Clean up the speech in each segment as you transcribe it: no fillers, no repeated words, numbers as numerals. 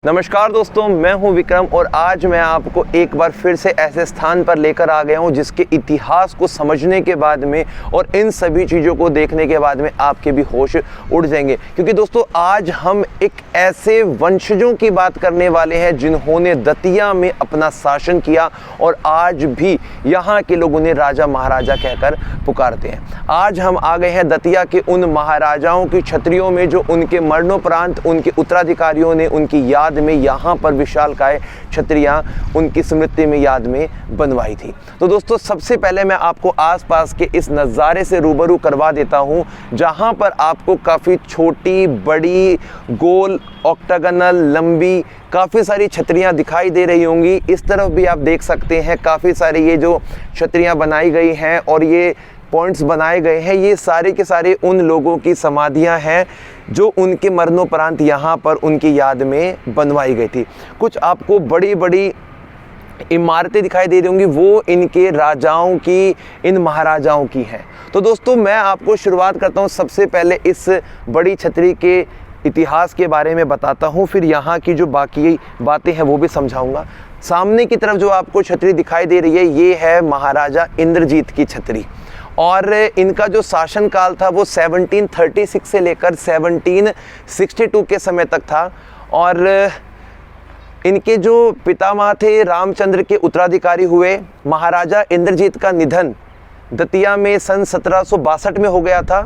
नमस्कार दोस्तों, मैं हूं विक्रम और आज मैं आपको एक बार फिर से ऐसे स्थान पर लेकर आ गया हूं जिसके इतिहास को समझने के बाद में और इन सभी चीज़ों को देखने के बाद में आपके भी होश उड़ जाएंगे। क्योंकि दोस्तों आज हम एक ऐसे वंशजों की बात करने वाले हैं जिन्होंने दतिया में अपना शासन किया और आज भी यहाँ के लोग उन्हें राजा महाराजा कहकर पुकारते हैं। आज हम आ गए हैं दतिया के उन महाराजाओं की छतरियों में जो उनके मरणोपरांत उनके उत्तराधिकारियों ने उनकी याद में यहाँ पर विशालकाय छतरियाँ उनकी स्मृति में याद में बनवाई थी। तो दोस्तों सबसे पहले मैं आपको आसपास के इस नज़ारे से रूबरू करवा देता हूँ जहाँ पर आपको काफ़ी छोटी बड़ी गोल ऑक्टागनल लंबी काफ़ी सारी छतरियाँ दिखाई दे रही होंगी। इस तरफ भी आप देख सकते हैं काफ़ी सारी ये जो छतरियाँ बनाई गई हैं और ये पॉइंट्स बनाए गए हैं, ये सारे के सारे उन लोगों की समाधियां हैं जो उनके मरणोपरांत यहाँ पर उनकी याद में बनवाई गई थी। कुछ आपको बड़ी बड़ी इमारतें दिखाई दे रही होंगी, वो इनके राजाओं की इन महाराजाओं की हैं। तो दोस्तों मैं आपको शुरुआत करता हूँ, सबसे पहले इस बड़ी छतरी के इतिहास के बारे में बताता हूँ, फिर यहाँ की जो बाकी बातें हैं वो भी समझाऊँगा। सामने की तरफ जो आपको छतरी दिखाई दे रही है ये है महाराजा इंद्रजीत की छतरी और इनका जो शासन काल था वो 1736 से लेकर 1762 के समय तक था। और इनके जो पितामह थे रामचंद्र के उत्तराधिकारी हुए। महाराजा इंद्रजीत का निधन दतिया में सन 1762 में हो गया था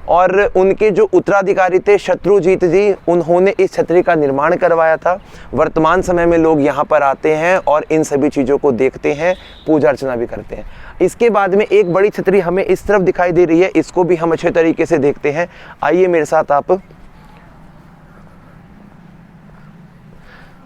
और उनके जो उत्तराधिकारी थे शत्रुजीत जी, उन्होंने इस छतरी का निर्माण करवाया था। वर्तमान समय में लोग यहाँ पर आते हैं और इन सभी चीज़ों को देखते हैं, पूजा अर्चना भी करते हैं। इसके बाद में एक बड़ी छतरी हमें इस तरफ दिखाई दे रही है, इसको भी हम अच्छे तरीके से देखते हैं। आइए मेरे साथ आप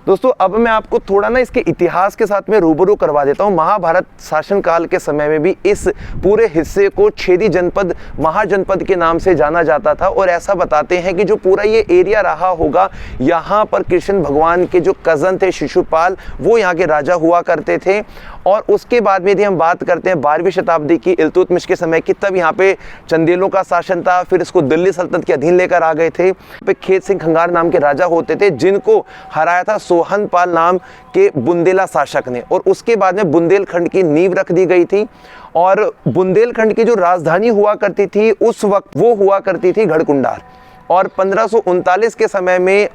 दोस्तों, अब मैं आपको थोड़ा ना इसके इतिहास के साथ में रूबरू करवा देता हूँ। महाभारत शासनकाल के समय में भी इस पूरे हिस्से को छेदी जनपद महाजनपद के नाम से जाना जाता था और ऐसा बताते हैं कि जो पूरा ये एरिया रहा होगा, यहाँ पर कृष्ण भगवान के जो कज़न थे शिशुपाल, वो यहाँ के राजा हुआ करते थे। और उसके बाद में यदि हम बात करते हैं 12वीं शताब्दी की इल्तुतमिश के समय की, तब यहाँ पे चंदेलों का शासन था, फिर इसको दिल्ली सल्तनत के अधीन लेकर आ गए थे। पे खेत सिंह खंगार नाम के राजा होते थे जिनको हराया था सोहनपाल नाम के बुंदेला शासक ने, और उसके बाद में बुंदेलखंड की नींव रख दी गई थी। और बुंदेलखंड की जो राजधानी हुआ करती थी उस वक्त वो हुआ करती थी गढ़कुंडार। और 1539 के समय में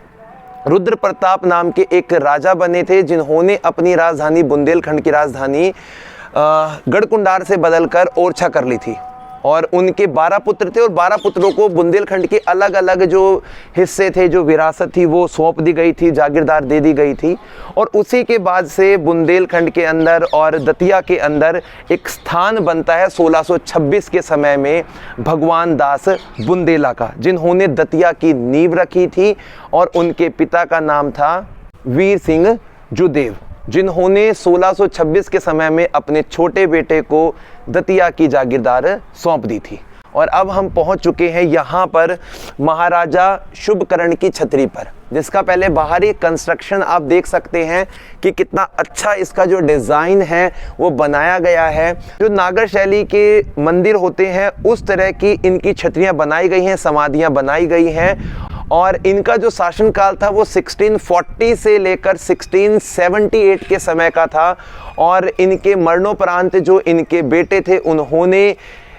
रुद्र प्रताप नाम के एक राजा बने थे जिन्होंने अपनी राजधानी बुंदेलखंड की राजधानी गढ़कुंडार से बदलकर ओरछा कर ली थी। और उनके 12 पुत्र थे और 12 पुत्रों को बुंदेलखंड के अलग अलग जो हिस्से थे, जो विरासत थी, वो सौंप दी गई थी, जागीरदार दे दी गई थी। और उसी के बाद से बुंदेलखंड के अंदर और दतिया के अंदर एक स्थान बनता है 1626 के समय में भगवान दास बुंदेला का, जिन्होंने दतिया की नींव रखी थी। और उनके पिता का नाम था वीर सिंह जुदेव, जिन्होंने 1626 के समय में अपने छोटे बेटे को दतिया की जागीरदार सौंप दी थी। और अब हम पहुंच चुके हैं यहाँ पर महाराजा शुभकर्ण की छतरी पर, जिसका पहले बाहरी कंस्ट्रक्शन आप देख सकते हैं कि कितना अच्छा इसका जो डिज़ाइन है वो बनाया गया है। जो नागर शैली के मंदिर होते हैं उस तरह की इनकी छतरियाँ बनाई गई हैं, समाधियाँ बनाई गई हैं। और इनका जो शासनकाल था वो 1640 से लेकर 1678 के समय का था। और इनके मरणोपरांत जो इनके बेटे थे उन्होंने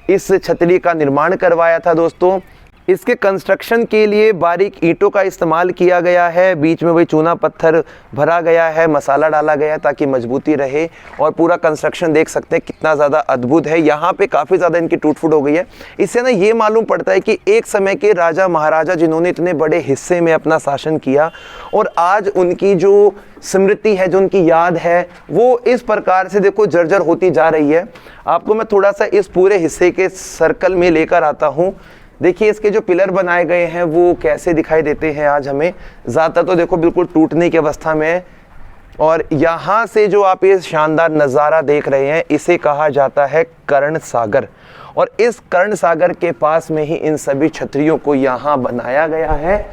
इस छतरी का निर्माण करवाया था। दोस्तों इसके कंस्ट्रक्शन के लिए बारीक ईंटों का इस्तेमाल किया गया है, बीच में वही चूना पत्थर भरा गया है, मसाला डाला गया है ताकि मजबूती रहे। और पूरा कंस्ट्रक्शन देख सकते हैं कितना ज़्यादा अद्भुत है। यहाँ पे काफ़ी ज़्यादा इनकी टूट फूट हो गई है। इससे ना ये मालूम पड़ता है कि एक समय के राजा महाराजा जिन्होंने इतने बड़े हिस्से में अपना शासन किया और आज उनकी जो स्मृति है, जो उनकी याद है, वो इस प्रकार से देखो जर्जर होती जा रही है। आपको मैं थोड़ा सा इस पूरे हिस्से के सर्कल में लेकर आता हूँ। देखिए इसके जो पिलर बनाए गए हैं वो कैसे दिखाई देते हैं आज हमें। ज़्यादातर तो देखो बिल्कुल टूटने की अवस्था में है। और यहाँ से जो आप ये शानदार नज़ारा देख रहे हैं इसे कहा जाता है कर्ण सागर। और इस कर्ण सागर के पास में ही इन सभी छतरियों को यहाँ बनाया गया है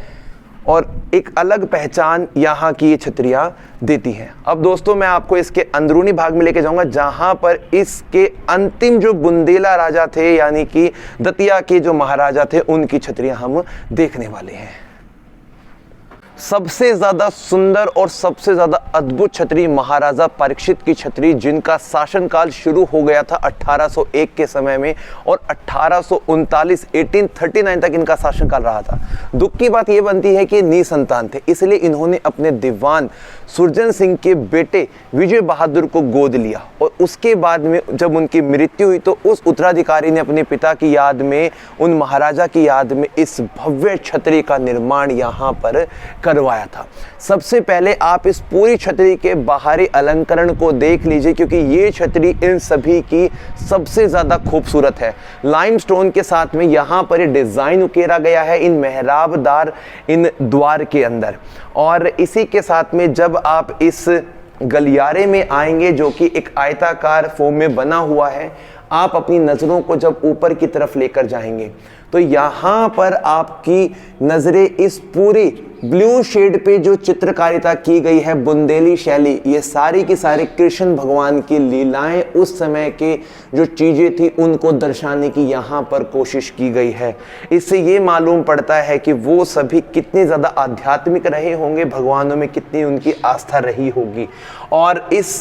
और एक अलग पहचान यहाँ की ये छतरियाँ देती हैं। अब दोस्तों मैं आपको इसके अंदरूनी भाग में लेके जाऊँगा जहाँ पर इसके अंतिम जो बुंदेला राजा थे, यानी कि दतिया के जो महाराजा थे, उनकी छतरियाँ हम देखने वाले हैं। सबसे ज़्यादा सुंदर और सबसे ज़्यादा अद्भुत छतरी महाराजा परीक्षित की छतरी, जिनका शासनकाल शुरू हो गया था 1801 के समय में और 1839 तक इनका शासनकाल रहा था। दुख की बात यह बनती है कि निसंतान थे, इसलिए इन्होंने अपने दीवान सुरजन सिंह के बेटे विजय बहादुर को गोद लिया और उसके बाद में जब उनकी मृत्यु हुई तो उस उत्तराधिकारी ने अपने पिता की याद में, उन महाराजा की याद में इस भव्य छतरी का निर्माण यहाँ पर करवाया था। सबसे पहले आप इस पूरी छतरी के बाहरी अलंकरण को देख लीजिए, क्योंकि ये छतरी इन सभी की सबसे ज़्यादा खूबसूरत है। लाइमस्टोन के साथ में यहाँ पर डिज़ाइन उकेरा गया है इन मेहराबदार इन द्वार के अंदर, और इसी के साथ में जब आप इस गलियारे में आएंगे जो कि एक आयताकार फॉर्म में बना हुआ है, आप अपनी नज़रों को जब ऊपर की तरफ लेकर जाएंगे तो यहाँ पर आपकी नज़रें इस पूरी ब्लू शेड पे जो चित्रकारिता की गई है, बुंदेली शैली, ये सारी की सारी कृष्ण भगवान की लीलाएं, उस समय के जो चीज़ें थी उनको दर्शाने की यहाँ पर कोशिश की गई है। इससे ये मालूम पड़ता है कि वो सभी कितने ज़्यादा आध्यात्मिक रहे होंगे, भगवानों में कितनी उनकी आस्था रही होगी। और इस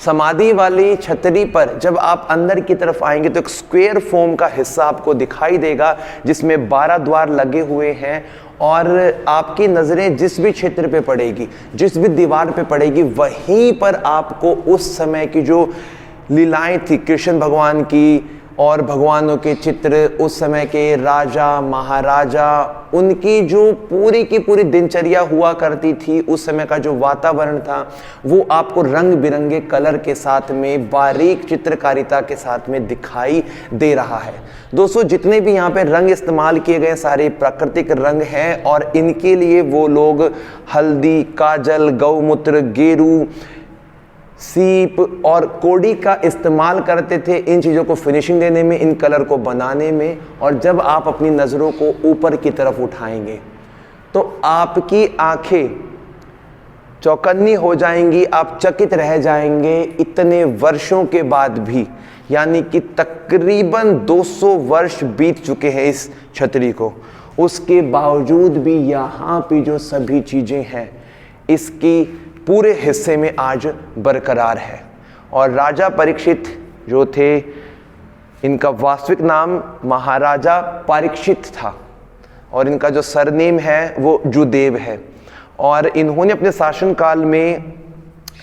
समाधि वाली छतरी पर जब आप अंदर की तरफ आएंगे तो एक स्क्वायर फॉर्म का हिस्सा आपको दिखाई देगा जिसमें 12 द्वार लगे हुए हैं, और आपकी नज़रें जिस भी क्षेत्र पे पड़ेगी, जिस भी दीवार पे पड़ेगी, वहीं पर आपको उस समय की जो लीलाएं थी कृष्ण भगवान की और भगवानों के चित्र, उस समय के राजा महाराजा, उनकी जो पूरी की पूरी दिनचर्या हुआ करती थी, उस समय का जो वातावरण था वो आपको रंग बिरंगे कलर के साथ में, बारीक चित्रकारिता के साथ में दिखाई दे रहा है। दोस्तों, जितने भी यहाँ पे रंग इस्तेमाल किए गए सारे प्राकृतिक रंग हैं, और इनके लिए वो लोग हल्दी, काजल, गौमूत्र, गेरू, सीप और कोड़ी का इस्तेमाल करते थे इन चीज़ों को फिनिशिंग देने में, इन कलर को बनाने में। और जब आप अपनी नज़रों को ऊपर की तरफ उठाएंगे तो आपकी आंखें चौकन्नी हो जाएंगी, आप चकित रह जाएंगे। इतने वर्षों के बाद भी, यानी कि तकरीबन 200 वर्ष बीत चुके हैं इस छतरी को, उसके बावजूद भी यहाँ पे जो सभी चीज़ें हैं इसकी पूरे हिस्से में आज बरकरार है। और राजा परीक्षित जो थे, इनका वास्तविक नाम महाराजा परीक्षित था और इनका जो सरनेम है वो जुदेव है। और इन्होंने अपने शासनकाल में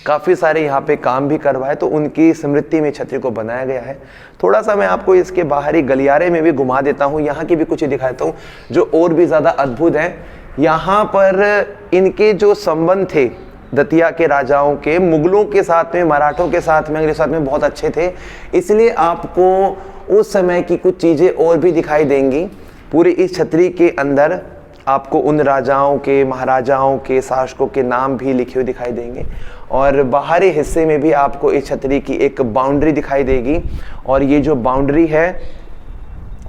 काफ़ी सारे यहाँ पे काम भी करवाए, तो उनकी स्मृति में छतरी को बनाया गया है। थोड़ा सा मैं आपको इसके बाहरी गलियारे में भी घुमा देता हूँ, यहाँ की भी कुछ दिखाता हूँ जो और भी ज़्यादा अद्भुत है। यहाँ पर इनके जो संबंध थे दतिया के राजाओं के, मुगलों के साथ में, मराठों के साथ में, अंग्रेजों के साथ में बहुत अच्छे थे, इसलिए आपको उस समय की कुछ चीज़ें और भी दिखाई देंगी। पूरी इस छतरी के अंदर आपको उन राजाओं के, महाराजाओं के, शासकों के नाम भी लिखे हुए दिखाई देंगे। और बाहरी हिस्से में भी आपको इस छतरी की एक बाउंड्री दिखाई देगी, और ये जो बाउंड्री है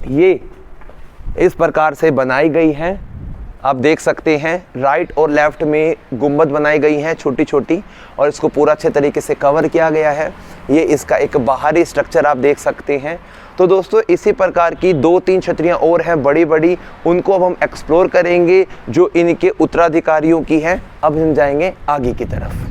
ये इस प्रकार से बनाई गई है। आप देख सकते हैं राइट और लेफ्ट में गुंबद बनाई गई हैं छोटी छोटी, और इसको पूरा अच्छे तरीके से कवर किया गया है। ये इसका एक बाहरी स्ट्रक्चर आप देख सकते हैं। तो दोस्तों, इसी प्रकार की 2-3 छतरियाँ और हैं बड़ी बड़ी, उनको अब हम एक्सप्लोर करेंगे जो इनके उत्तराधिकारियों की हैं। अब हम जाएंगे आगे की तरफ।